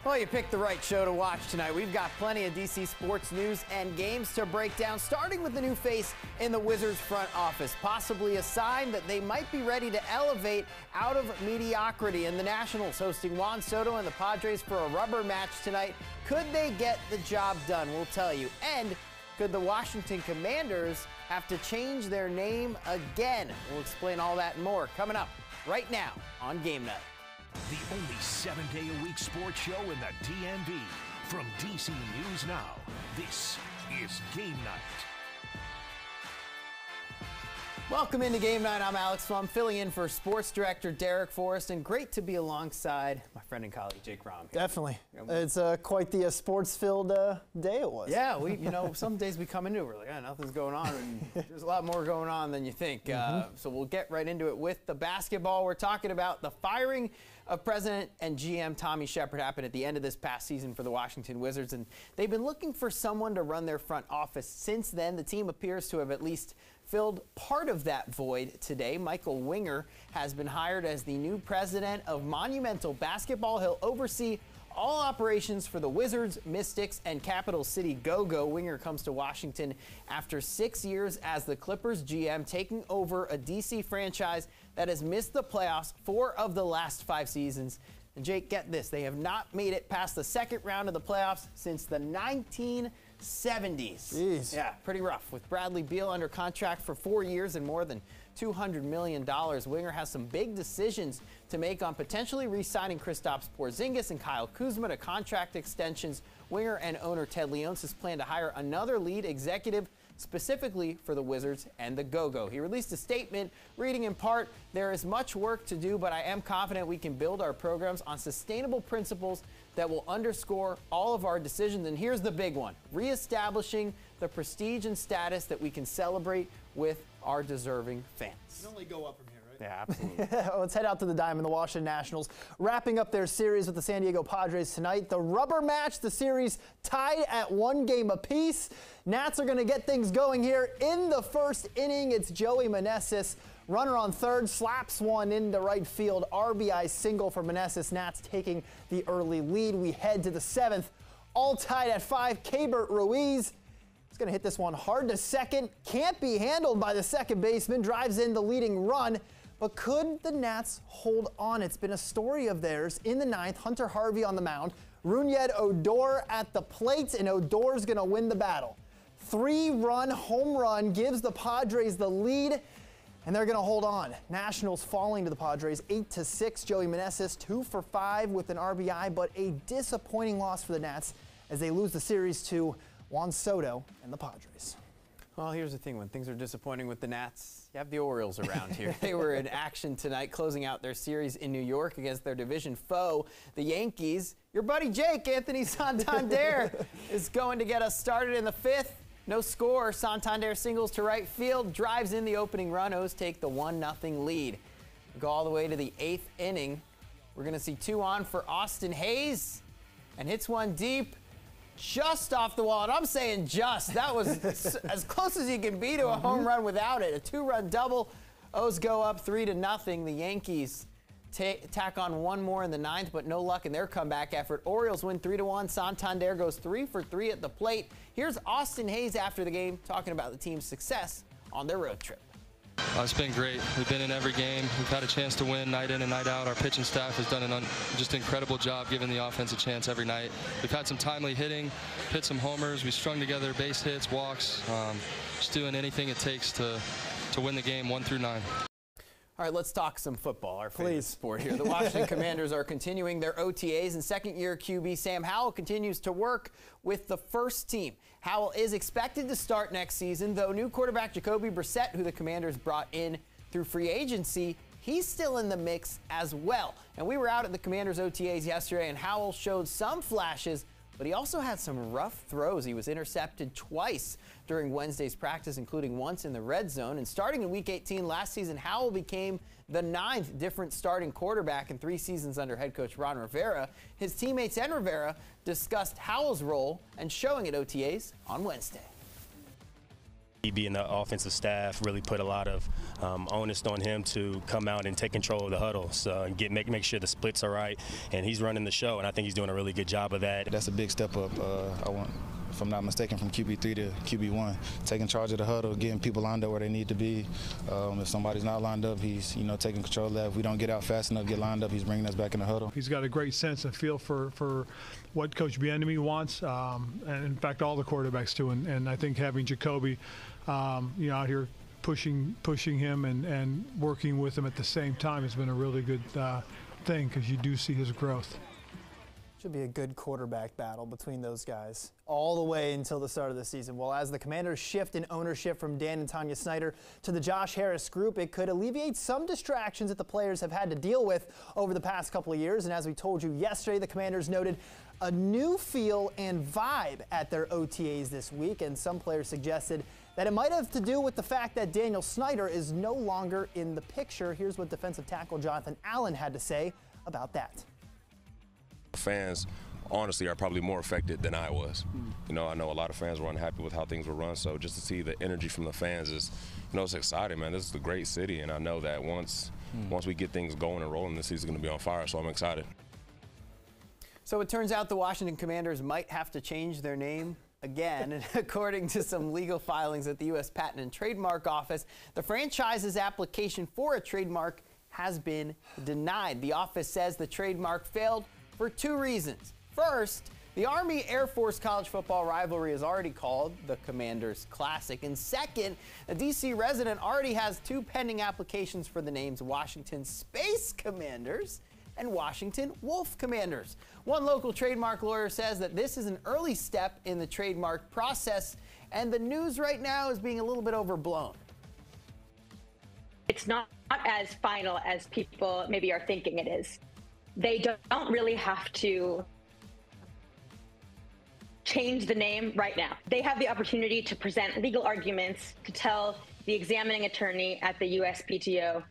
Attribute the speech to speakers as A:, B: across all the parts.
A: Well, you picked the right show to watch tonight. We've got plenty of DC sports news and games to break down, starting with the new face in the Wizards front office, possibly a sign that they might be ready to elevate out of mediocrity. And the Nationals hosting Juan Soto and the Padres for a rubber match tonight. Could they get the job done? We'll tell you. And could the Washington Commanders have to change their name again? We'll explain all that and more coming up right now on Game Night.
B: The only 7-day-a-week sports show in the DMV. From DC News Now, this is Game Night.
A: Welcome into Game Night. I'm Alex Flum, filling in for sports director Derek Forrest, and great to be alongside my friend and colleague Jake Rom.
C: Definitely. It's quite the sports-filled day it was.
A: Yeah, some days we come into it, we're like, nothing's going on, and there's a lot more going on than you think. So we'll get right into it with the basketball. We're talking about the firing of President and GM Tommy Shepard happened at the end of this past season for the Washington Wizards, and they've been looking for someone to run their front office. Since then, the team appears to have at least filled part of that void today. Michael Winger has been hired as the new president of Monumental Basketball. He'll oversee all operations for the Wizards, Mystics, and Capital City Go-Go. Winger comes to Washington after 6 years as the Clippers GM, taking over a DC franchise that has missed the playoffs 4 of the last 5 seasons. And Jake, get this, they have not made it past the second round of the playoffs since the 1970s.
C: Jeez.
A: Yeah, pretty rough. With Bradley Beal under contract for 4 years and more than $200 million, Winger has some big decisions to make on potentially re-signing Kristaps Porzingis and Kyle Kuzma to contract extensions. Winger and owner Ted Leonsis plan to hire another lead executive specifically for the Wizards and the Go-Go. He released a statement reading in part, "There is much work to do, but I am confident we can build our programs on sustainable principles that will underscore all of our decisions." And here's the big one, reestablishing the prestige and status that we can celebrate with our deserving fans.
D: You can only go up from here, right?
A: Yeah, absolutely.
C: Let's head out to the Diamond, the Washington Nationals, wrapping up their series with the San Diego Padres tonight. The rubber match, the series tied at 1 game apiece. Nats are going to get things going here in the first inning. It's Joey Meneses, runner on third, slaps one into right field. RBI single for Meneses. Nats taking the early lead. We head to the 7th, all tied at 5. Keibert Ruiz is going to hit this one hard to second. Can't be handled by the second baseman. Drives in the leading run. But could the Nats hold on? It's been a story of theirs. In the 9th, Hunter Harvey on the mound. Rougned Odor at the plate, and Odor's going to win the battle. 3-run home run gives the Padres the lead, and they're going to hold on. Nationals falling to the Padres 8-6. Joey Meneses 2 for 5 with an RBI, but a disappointing loss for the Nats as they lose the series to Juan Soto and the Padres.
A: Well, here's the thing. When things are disappointing with the Nats, you have the Orioles around here. They were in action tonight, closing out their series in New York against their division foe, the Yankees. Your buddy Jake, Anthony Santander, is going to get us started in the 5th. No score. Santander singles to right field, drives in the opening run. O's take the 1-0 lead. We go all the way to the 8th inning. We're going to see 2 on for Austin Hayes, and hits one deep, just off the wall. And I'm saying just. That was as close as you can be to a home run without it. A 2-run double. O's go up 3-0. The Yankees tack on one more in the 9th, but no luck in their comeback effort. Orioles win 3-1. Santander goes 3 for 3 at the plate. Here's Austin Hayes after the game talking about the team's success on their road trip.
E: It's been great. We've been in every game. We've had a chance to win night in and night out. Our pitching staff has done just an incredible job giving the offense a chance every night. We've had some timely hitting, hit some homers. We strung together base hits, walks, just doing anything it takes to win the game 1 through 9.
A: All right, let's talk some football, our favorite sport here. The Washington Commanders are continuing their OTAs, and second-year QB Sam Howell continues to work with the first team. Howell is expected to start next season, though new quarterback Jacoby Brissett, who the Commanders brought in through free agency, he's still in the mix as well. And we were out at the Commanders OTAs yesterday, and Howell showed some flashes, but he also had some rough throws. He was intercepted twice during Wednesday's practice, including once in the red zone. And starting in Week 18 last season, Howell became the 9th different starting quarterback in 3 seasons under head coach Ron Rivera. His teammates and Rivera discussed Howell's role and showing at OTAs on Wednesday.
D: He being the offensive staff really put a lot of onus on him to come out and take control of the huddles and make sure the splits are right. And he's running the show, and I think he's doing a really good job of that.
F: That's a big step up. If I'm not mistaken, from QB3 to QB1, taking charge of the huddle, getting people lined up where they need to be. If somebody's not lined up, he's taking control of that. If we don't get out fast enough, get lined up, he's bringing us back in the huddle.
G: He's got a great sense and feel for what Coach Bieniemy wants, and in fact all the quarterbacks do. And I think having Jacoby, out here pushing him and working with him at the same time has been a really good thing, because you do see his growth.
C: Should be a good quarterback battle between those guys all the way until the start of the season. Well, as the Commanders shift in ownership from Dan and Tanya Snyder to the Josh Harris group, it could alleviate some distractions that the players have had to deal with over the past couple of years. And as we told you yesterday, the Commanders noted a new feel and vibe at their OTAs this week, and some players suggested that it might have to do with the fact that Daniel Snyder is no longer in the picture. Here's what defensive tackle Jonathan Allen had to say about that.
H: Fans, honestly, are probably more affected than I was. I know a lot of fans were unhappy with how things were run, so just to see the energy from the fans is, it's exciting, man. This is a great city, and I know that once we get things going and rolling, this city's going to be on fire, so I'm excited.
A: So it turns out the Washington Commanders might have to change their name again, and according to some legal filings at the U.S. Patent and Trademark Office, the franchise's application for a trademark has been denied. The office says the trademark failed for two reasons. First, the Army-Air Force college football rivalry is already called the Commanders Classic. And second, a D.C. resident already has two pending applications for the names Washington Space Commanders and Washington Wolf Commanders. One local trademark lawyer says that this is an early step in the trademark process, and the news right now is being a little bit overblown.
I: It's not as final as people maybe are thinking it is. They don't really have to change the name right now. They have the opportunity to present legal arguments, to tell the examining attorney at the USPTO,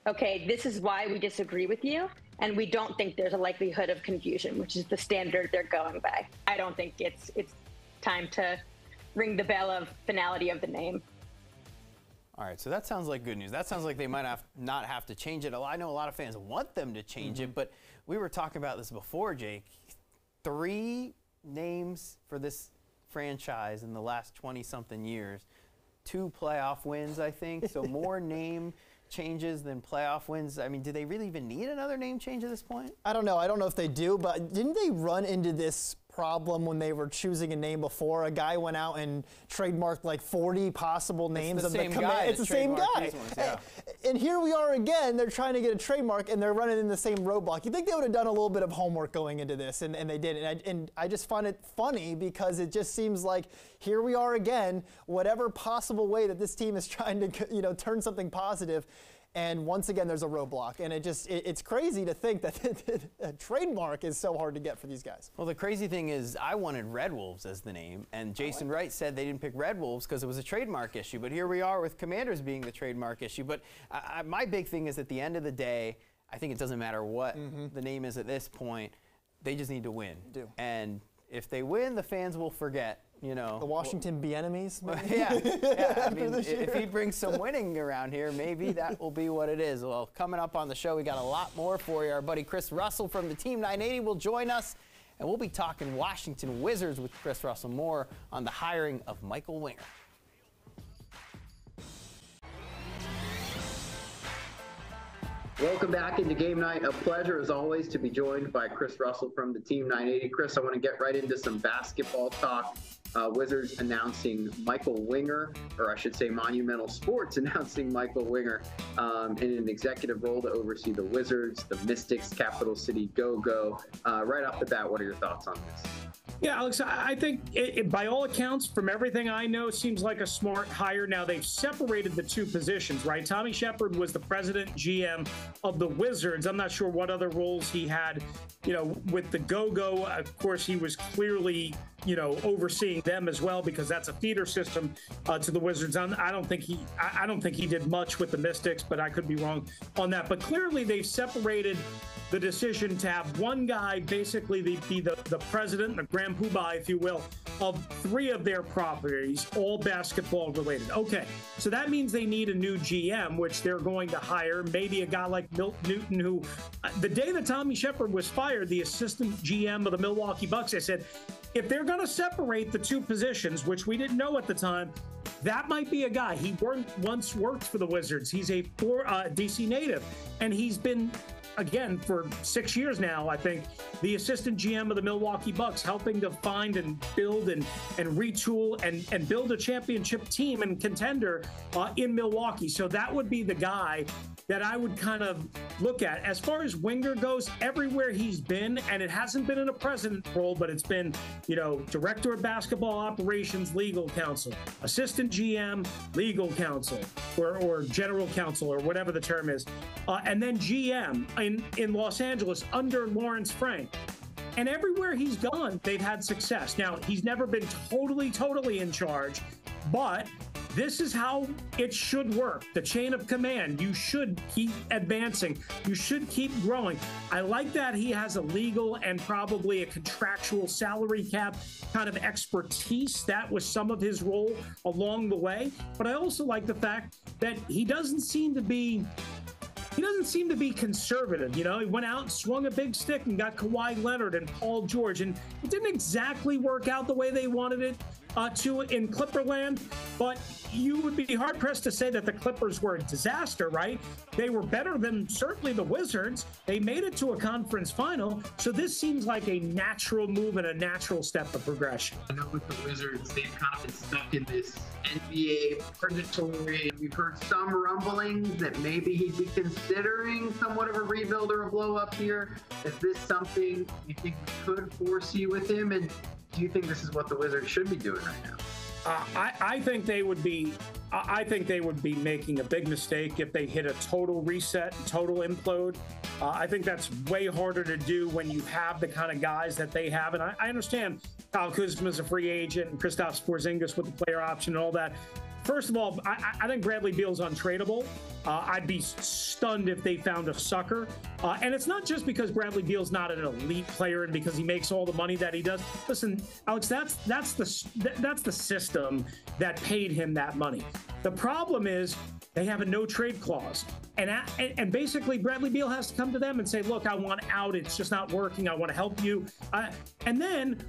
I: okay, this is why we disagree with you, and we don't think there's a likelihood of confusion, which is the standard they're going by. I don't think it's time to ring the bell of finality of the name.
A: All right, so that sounds like good news. That sounds like they might not have to change it. I know a lot of fans want them to change it, but we were talking about this before, Jake. 3 names for this franchise in the last 20-something years. 2 playoff wins, I think, so more name changes than playoff wins. I mean, do they really even need another name change at this point?
C: I don't know. I don't know if they do, but didn't they run into this problem when they were choosing a name before? A guy went out and trademarked like 40 possible names of the Commanders. It's the same guy. Yeah. And here we are again. They're trying to get a trademark, and they're running in the same roadblock. You think they would have done a little bit of homework going into this, and they didn't. And I just find it funny because it just seems like here we are again, whatever possible way that this team is trying to turn something positive. And once again, there's a roadblock. And it's crazy to think that a trademark is so hard to get for these guys.
A: Well, the crazy thing is I wanted Red Wolves as the name, and Jason Wright said they didn't pick Red Wolves because it was a trademark issue. But here we are with Commanders being the trademark issue. But my big thing is at the end of the day, I think it doesn't matter what the name is at this point. They just need to win. And if they win, the fans will forget.
C: The Washington Bienemies?
A: Yeah. I mean, if he brings some winning around here, maybe that will be what it is. Well, coming up on the show, we got a lot more for you. Our buddy Chris Russell from the Team 980 will join us, and we'll be talking Washington Wizards with Chris Russell. More on the hiring of Michael Winger.
J: Welcome back into Game Night. A pleasure, as always, to be joined by Chris Russell from the Team 980. Chris, I want to get right into some basketball talk. Wizards announcing Michael Winger, or I should say Monumental Sports announcing Michael Winger in an executive role to oversee the Wizards, the Mystics, Capital City Go-Go. Right off the bat, what are your thoughts on this?
K: Yeah, Alex, I think by all accounts, from everything I know, seems like a smart hire. Now, they've separated the two positions, right? Tommy Shepard was the president GM of the Wizards. I'm not sure what other roles he had, with the Go-Go. Of course, he was clearly, overseeing them as well, because that's a feeder system to the Wizards. I don't think he did much with the Mystics, but I could be wrong on that. But clearly, they've separated the decision to have one guy basically be the president, the grand poobah, if you will, of 3 of their properties, all basketball related. Okay, so that means they need a new GM, which they're going to hire. Maybe a guy like Milt Newton, who the day that Tommy Shepard was fired, the assistant GM of the Milwaukee Bucks, I said, if they're going to separate the 2 positions, which we didn't know at the time, that might be a guy. He once worked for the Wizards. He's a DC native, and he's been, again, for 6 years now, I think, the assistant GM of the Milwaukee Bucks, helping to find and build and retool and build a championship team and contender in Milwaukee. So that would be the guy that I would kind of look at. As far as Winger goes, everywhere he's been, and it hasn't been in a president role, but it's been, director of basketball operations, legal counsel, assistant GM, legal counsel, or general counsel, or whatever the term is, and then GM in Los Angeles under Lawrence Frank. And everywhere he's gone, they've had success. Now, he's never been totally in charge, but this is how it should work. The chain of command. You should keep advancing. You should keep growing. I like that he has a legal and probably a contractual salary cap kind of expertise. That was some of his role along the way. But I also like the fact that he doesn't seem to be conservative. He went out and swung a big stick and got Kawhi Leonard and Paul George, and it didn't exactly work out the way they wanted it to in Clipperland, but you would be hard-pressed to say that the Clippers were a disaster, right? They were better than certainly the Wizards. They made it to a conference final, so this seems like a natural move and a natural step of progression.
J: I know with the Wizards, they've kind of been stuck in this NBA purgatory. We've heard some rumblings that maybe he'd be considering somewhat of a rebuild or a blow-up here. Is this something you think we could foresee with him? And do you think this is what the Wizards should be doing right now?
K: I think they would be making a big mistake if they hit a total reset, total implode. I think that's way harder to do when you have the kind of guys that they have. And I understand Kyle Kuzma is a free agent and Kristaps Porzingis with the player option and all that. First of all, I think Bradley Beal's untradeable. I'd be stunned if they found a sucker. And it's not just because Bradley Beal's not an elite player and because he makes all the money that he does. Listen, Alex, that's the system that paid him that money. The problem is they have a no trade clause. And basically Bradley Beal has to come to them and say, look, I want out. It's just not working. I want to help you. And then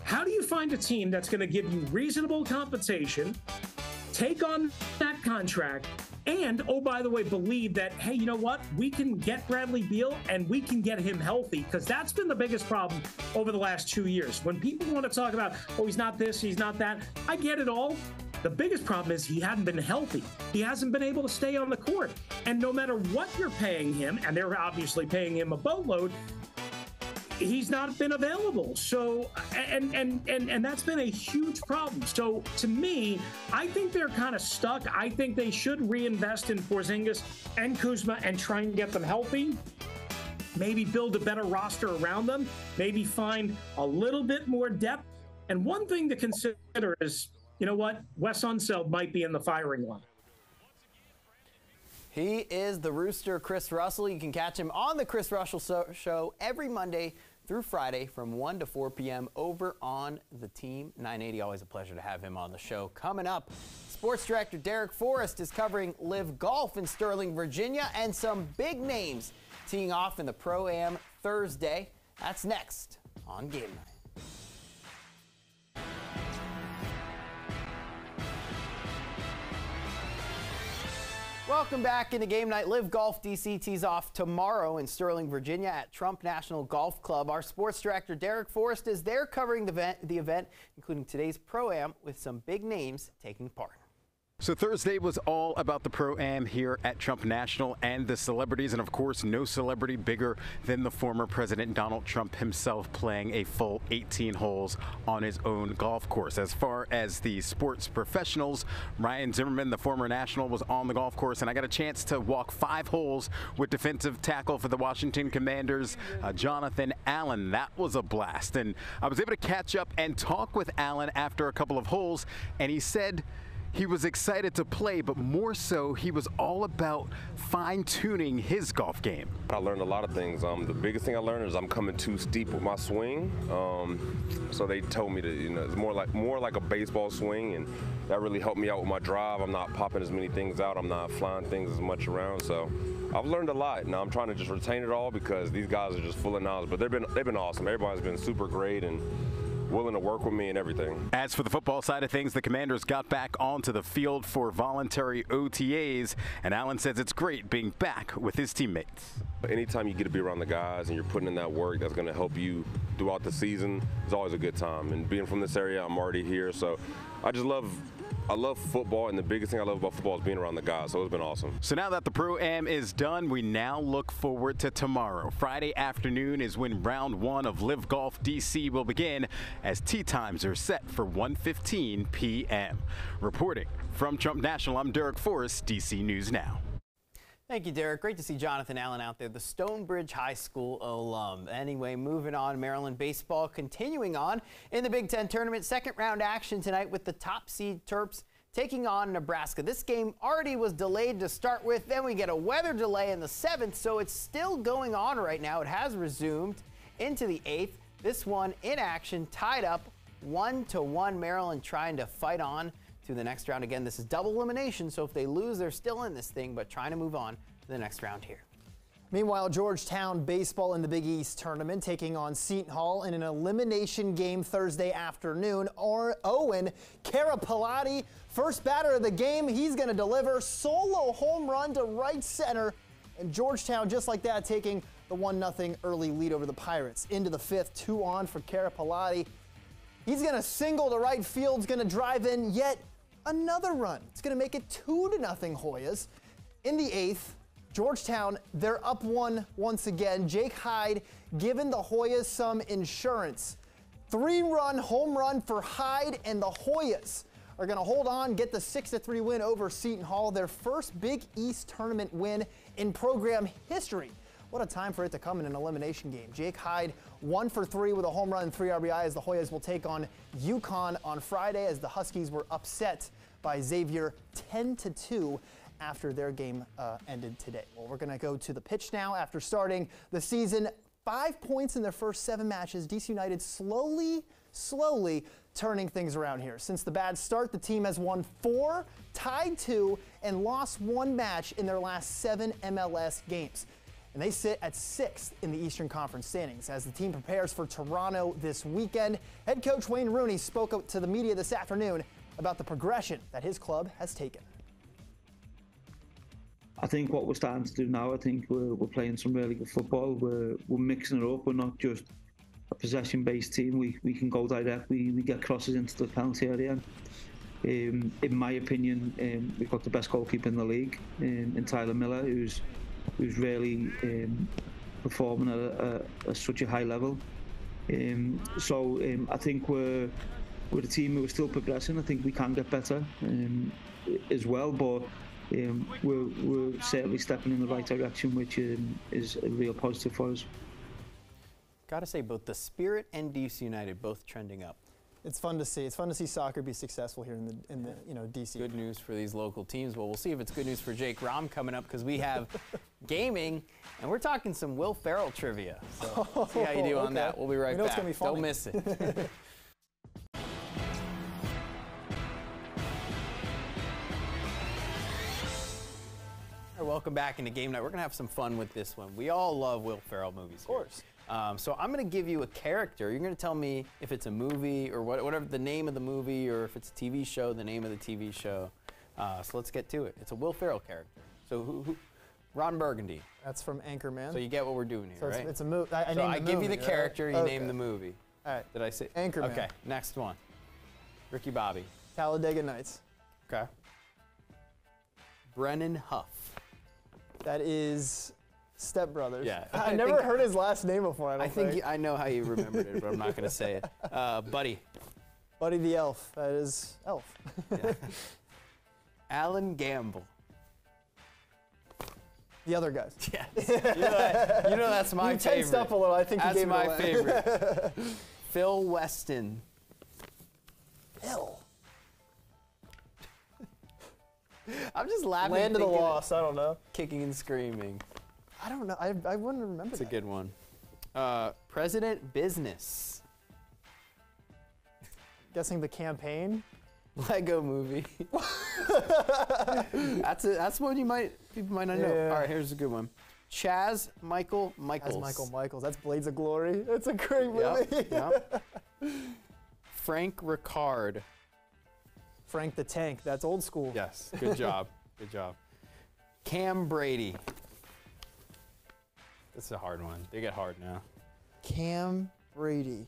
K: how do you find a team that's going to give you reasonable compensation, take on that contract, and, oh, by the way, believe that, hey, you know what? We can get Bradley Beal and we can get him healthy, because that's been the biggest problem over the last 2 years. When people want to talk about, oh, he's not this, he's not that, I get it all. The biggest problem is he hadn't been healthy. He hasn't been able to stay on the court. And no matter what you're paying him, and they're obviously paying him a boatload, he's not been available. So, and that's been a huge problem. So to me, I think they're kind of stuck. I think they should reinvest in Porzingis and Kuzma and try and get them healthy. Maybe build a better roster around them. Maybe find a little bit more depth. And one thing to consider is, you know what? Wes Unseld might be in the firing line.
A: He is the Rooster, Chris Russell. You can catch him on the Chris Russell Show every Monday through Friday from 1 to 4 p.m. over on the Team 980. Always a pleasure to have him on the show. Coming up, Sports Director Derek Forrest is covering Live Golf in Sterling, Virginia, and some big names teeing off in the Pro-Am Thursday. That's next on Game Night. Welcome back into Game Night. Live Golf DC tees off tomorrow in Sterling, Virginia at Trump National Golf Club. Our sports director, Derek Forrest, is there covering the event, including today's Pro-Am, with some big names taking part.
L: So Thursday was all about the Pro-Am here at Trump National and the celebrities, and of course no celebrity bigger than the former President Donald Trump himself playing a full 18 holes on his own golf course. As far as the sports professionals, Ryan Zimmerman, the former National, was on the golf course, and I got a chance to walk 5 holes with defensive tackle for the Washington Commanders, Jonathan Allen. That was a blast, and I was able to catch up and talk with Allen after a couple of holes, and he said he was excited to play, but more so, he was all about fine-tuning his golf game.
H: I learned a lot of things. The biggest thing I learned is I'm coming too steep with my swing. So they told me to, it's more like a baseball swing, and that really helped me out with my drive. I'm not popping as many things out. I'm not flying things as much around. So I've learned a lot. Now I'm trying to just retain it all because these guys are just full of knowledge. But they've been awesome. Everybody's been super great and willing to work with me and everything.
L: As for the football side of things, the Commanders got back onto the field for voluntary OTAs, and Allen says it's great being back with his teammates.
H: Anytime you get to be around the guys and you're putting in that work that's going to help you throughout the season, it's always a good time. And being from this area, I'm already here, so I love football, and the biggest thing I love about football is being around the guys, so it's been awesome.
L: So now that the Pro-Am is done, we now look forward to tomorrow. Friday afternoon is when round 1 of Live Golf DC will begin, as tee times are set for 1:15 p.m. Reporting from Trump National, I'm Derek Forrest, DC News Now.
A: Thank you, Derek. Great to see Jonathan Allen out there, the Stonebridge High School alum. Anyway, moving on, Maryland baseball continuing on in the Big Ten tournament. Second round action tonight with the top seed Terps taking on Nebraska. This game already was delayed to start with. Then we get a weather delay in the 7th, so it's still going on right now. It has resumed into the 8th. This one in action, tied up 1-1. Maryland trying to fight on to the next round. Again, this is double elimination, so if they lose, they're still in this thing, but trying to move on to the next round here.
C: Meanwhile, Georgetown baseball in the Big East tournament taking on Seton Hall in an elimination game Thursday afternoon. Owen Carapalati, first batter of the game, he's going to deliver solo home run to right center, and Georgetown just like that taking the 1-0 early lead over the Pirates. Into the 5th, 2 on for Carapalati. He's going to single to right field, is going to drive in yet another run. It's going to make it 2-0 Hoyas. In the 8th, Georgetown, they're up 1 once again. Jake Hyde giving the Hoyas some insurance. 3-run home run for Hyde, and the Hoyas are going to hold on, get the 6-3 win over Seton Hall, their first Big East tournament win in program history. What a time for it to come in an elimination game. Jake Hyde 1 for 3 with a home run and 3 RBI as the Hoyas will take on UConn on Friday, as the Huskies were upset by Xavier 10-2 after their game ended today. Well, we're going to go to the pitch now after starting the season. 5 points in their first 7 matches. DC United slowly turning things around here. Since the bad start, the team has won 4, tied 2, and lost 1 match in their last 7 MLS games. And they sit at 6th in the Eastern Conference standings as the team prepares for Toronto this weekend. Head coach Wayne Rooney spoke to the media this afternoon about the progression that his club has taken.
M: I think what we're starting to do now, I think we're playing some really good football. We're mixing it up. We're not just a possession-based team. We can go direct. We get crosses into the penalty area. In my opinion, we've got the best goalkeeper in the league, in Tyler Miller, who's really performing at such a high level. So I think we're a team who are still progressing. I think we can get better as well, but we're certainly stepping in the right direction, which is a real positive for us.
A: Got to say, both the Spirit and DC United both trending up.
C: It's fun to see. It's fun to see soccer be successful here in the DC.
A: Good news for these local teams. Well, we'll see if it's good news for Jake Rom coming up, because we have gaming, and we're talking some Will Ferrell trivia. So see how you do on that. We'll be right back.
C: It's gonna be funny.
A: Don't miss it. Welcome back into Game Night. We're going to have some fun with this one. We all love Will Ferrell movies. Of
C: course.
A: So I'm going to give you a character. You're going to tell me if it's a movie or whatever the name of the movie, or if it's a TV show, the name of the TV show. So let's get to it. It's a Will Ferrell character. So who? Ron Burgundy.
C: That's from Anchorman.
A: So you get what we're doing here,
C: so
A: right?
C: It's a movie.
A: I give you the character, you name the movie.
C: All right.
A: Did I say?
C: Anchorman.
A: Okay, next one. Ricky Bobby.
C: Talladega Nights.
A: Okay. Brennan Huff.
C: That is Step Brothers.
A: Yeah.
C: I never heard his last name before, I think.
A: I know how you remembered it, but I'm not going to say it. Buddy.
C: Buddy the Elf. That is Elf.
A: Yeah. Alan Gamble.
C: The other guys.
A: Yes. You know that's my favorite.
C: You tensed up a little. I think
A: that's
C: you gave
A: my
C: it away.
A: favorite. Phil Weston.
C: Phil.
A: I'm just laughing.
C: Land of the Lost. I don't know.
A: Kicking and screaming.
C: I don't know. I wouldn't remember
A: It's
C: that.
A: a good one. President Business.
C: Guessing the campaign.
A: Lego Movie. That's one people might not know.
C: Yeah.
A: All right, here's a good one. Chaz Michael Michaels.
C: Chaz Michael Michaels. That's Blades of Glory. It's a great movie.
A: Yep. Frank Ricard.
C: Frank the Tank. That's old school.
A: Yes. Good job. Good job. Cam Brady. This is a hard one. They get hard now.
C: Cam Brady.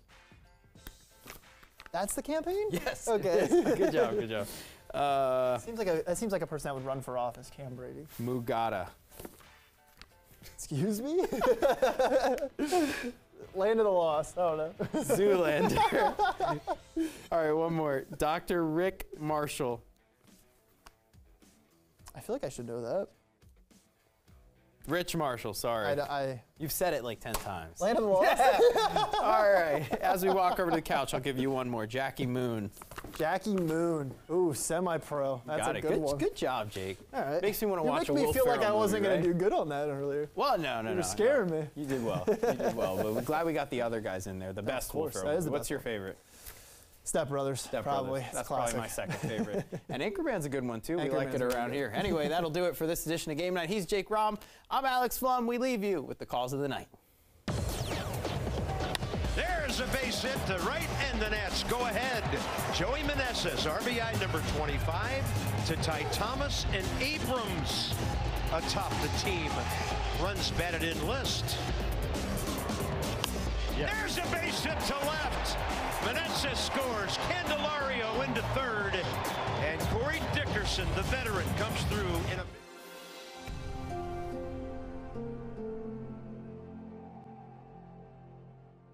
C: That's the campaign?
A: Yes.
C: Okay.
A: Good job. Good job.
C: That seems like a person that would run for office, Cam Brady.
A: Mugata.
C: Excuse me? Land of the Lost. I don't know.
A: Zoolander. All right, one more. Dr. Rick Marshall.
C: I feel like I should know that.
A: Rich Marshall, sorry. You've said it like 10 times.
C: Land of the Lost?
A: Yeah. All right. As we walk over to the couch, I'll give you one more. Jackie Moon.
C: Jackie Moon. Ooh, semi-pro. That's a good one.
A: Good job, Jake.
C: All right.
A: Makes me want to watch a Will
C: You make me feel
A: Ferrell
C: like I wasn't
A: movie,
C: going to do good on that earlier.
A: Well, no.
C: You were scaring me.
A: You did well. You did well. But we're glad we got the other guys in there. The best Will Ferrell movie. What's your favorite?
C: Step Brothers. Probably.
A: That's probably my second favorite. And Anchorman's a good one, too. We like it around here. Anyway, that'll do it for this edition of Game Night. He's Jake Rom. I'm Alex Flum. We leave you with the calls of the night.
N: There's a base hit to right, and the Nats go ahead. Joey Meneses, RBI number 25, to Ty Thomas and Abrams atop the team. Runs batted in list. There's a base hit to left. Meneses scores. Candelario into third. And Corey Dickerson, the veteran, comes through in a...